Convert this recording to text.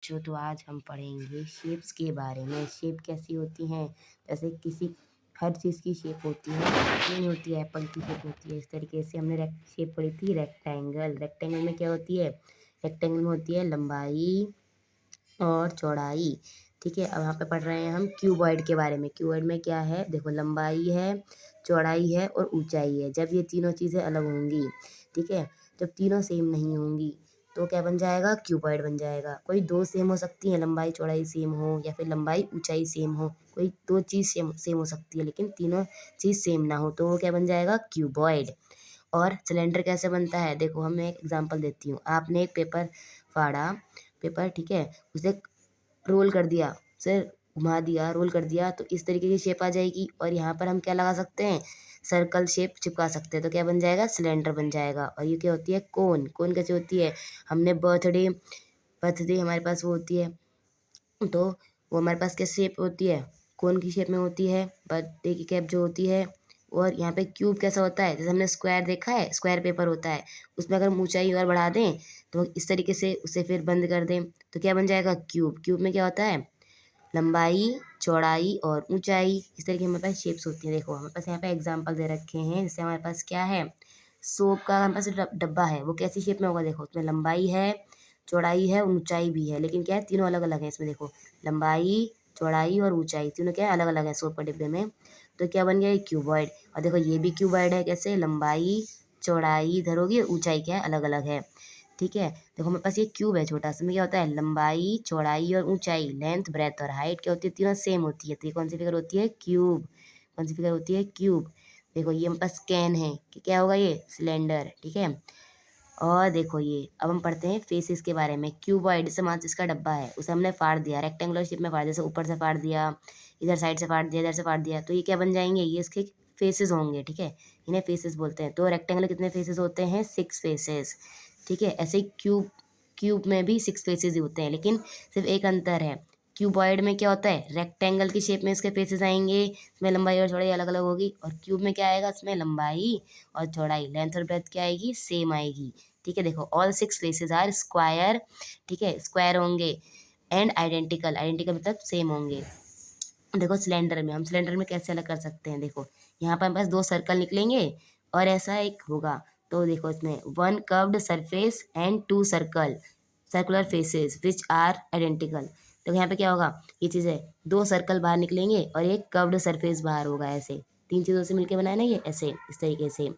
बच्चों, तो आज हम पढ़ेंगे शेप्स के बारे में। शेप कैसी होती हैं? जैसे किसी हर चीज़ की शेप होती है, नहीं होती है, एप्पल की शेप होती है। इस तरीके से हमने शेप पढ़ी थी रेक्टेंगल। रेक्टेंगल में क्या होती है? रेक्टेंगल में होती है लंबाई और चौड़ाई। ठीक है, अब यहाँ पे पढ़ रहे हैं हम क्यूबॉइड के बारे में। क्यूबॉइड में क्या है? देखो, लंबाई है, चौड़ाई है और ऊंचाई है। जब ये तीनों चीज़ें अलग होंगी, ठीक है, जब तीनों सेम नहीं होंगी तो क्या बन जाएगा? क्यूबॉइड बन जाएगा। कोई दो सेम हो सकती है, लंबाई चौड़ाई सेम हो या फिर लंबाई ऊंचाई सेम हो। कोई दो चीज़ सेम सेम हो सकती है लेकिन तीनों चीज़ सेम ना हो, तो वो क्या बन जाएगा? क्यूबॉइड। और सिलेंडर कैसे बनता है? देखो, हम एक एग्जांपल देती हूँ। आपने एक पेपर फाड़ा, पेपर, ठीक है, उसे रोल कर दिया, उसे घुमा दिया, रोल कर दिया, तो इस तरीके की शेप आ जाएगी। और यहाँ पर हम क्या लगा सकते हैं? सर्कल शेप चिपका सकते हैं, तो क्या बन जाएगा? सिलेंडर बन जाएगा। और ये क्या होती है? कोन। कोन कैसे होती है? हमने बर्थडे बर्थडे हमारे पास वो होती है, तो वो हमारे पास क्या शेप होती है? कोन की शेप में होती है बर्थडे की कैप जो होती है। और यहाँ पे क्यूब कैसा होता है? जैसे हमने स्क्वायर देखा है, स्क्वायर पेपर होता है, उसमें अगर हम ऊंचाई और बढ़ा दें तो इस तरीके से उसे फिर बंद कर दें तो क्या बन जाएगा? क्यूब। क्यूब में क्या होता है? लंबाई, चौड़ाई और ऊंचाई। इस तरीके हमारे पास शेप्स होती हैं। देखो, हमारे पास यहाँ पे एग्जाम्पल दे रखे हैं। जैसे हमारे पास क्या है? सोप का हमारे पास डब्बा है, वो कैसी शेप में होगा? देखो, उसमें लंबाई है, चौड़ाई है, ऊंचाई भी है, लेकिन क्या है? तीनों अलग अलग है। इसमें देखो, लंबाई, चौड़ाई और ऊंचाई तीनों क्या है? अलग अलग है सोप के डिब्बे में। तो क्या बन गया? ये क्यूबॉइड। और देखो, ये भी क्यूबॉइड है। कैसे? लंबाई, चौड़ाई इधर होगी, ऊंचाई क्या है? अलग अलग है। ठीक है, देखो हमारे पास ये क्यूब है छोटा सा। इसमें क्या होता है? लंबाई, चौड़ाई और ऊंचाई, लेंथ, ब्रेथ और हाइट क्या होती है? तीनों सेम होती है। तो ये कौन सी फिगर होती है? क्यूब। कौन सी फिगर होती है? क्यूब। देखो, ये हमारे पास कैन है कि क्या होगा? ये सिलेंडर। ठीक है, और देखो, ये अब हम पढ़ते हैं फेसेस के बारे में। क्यूबॉइड से मान इसका डब्बा है, उसे हमने फाड़ दिया, रेक्टेंगुलर शेप में फाड़ दिया, जैसे ऊपर से फाड़ दिया, इधर साइड से फाड़ दिया, इधर से फाड़ दिया, तो ये क्या बन जाएंगे? ये इसके फेसेस होंगे। ठीक है, इन्हें फेसेस बोलते हैं। तो रेक्टेंगल कितने फेसेस होते हैं? 6 फेसेस। ठीक है, ऐसे ही क्यूब क्यूब में भी 6 फेसेस ही होते हैं, लेकिन सिर्फ एक अंतर है। क्यूबॉइड में क्या होता है? रेक्टेंगल की शेप में इसके फेसेस आएंगे, इसमें लंबाई और चौड़ाई अलग अलग होगी। और क्यूब में क्या आएगा? इसमें लंबाई और चौड़ाई, लेंथ और ब्रेथ क्या आएगी? सेम आएगी। ठीक है, देखो, ऑल 6 फेसेस आर स्क्वायर। ठीक है, स्क्वायर होंगे एंड आइडेंटिकल। आइडेंटिकल मतलब सेम होंगे। देखो, सिलेंडर में हम सिलेंडर में कैसे अलग कर सकते हैं? देखो, यहाँ पर हमारे पास 2 सर्कल निकलेंगे और ऐसा एक होगा। तो देखो, इसमें 1 curved surface and 2 circular faces which are identical. तो यहाँ पे क्या होगा? ये चीज़ है, 2 सर्कल बाहर निकलेंगे और एक कर्व्ड सरफेस बाहर होगा। ऐसे 3 चीज़ों से मिलकर बनाया ना ये, ऐसे इस तरीके से।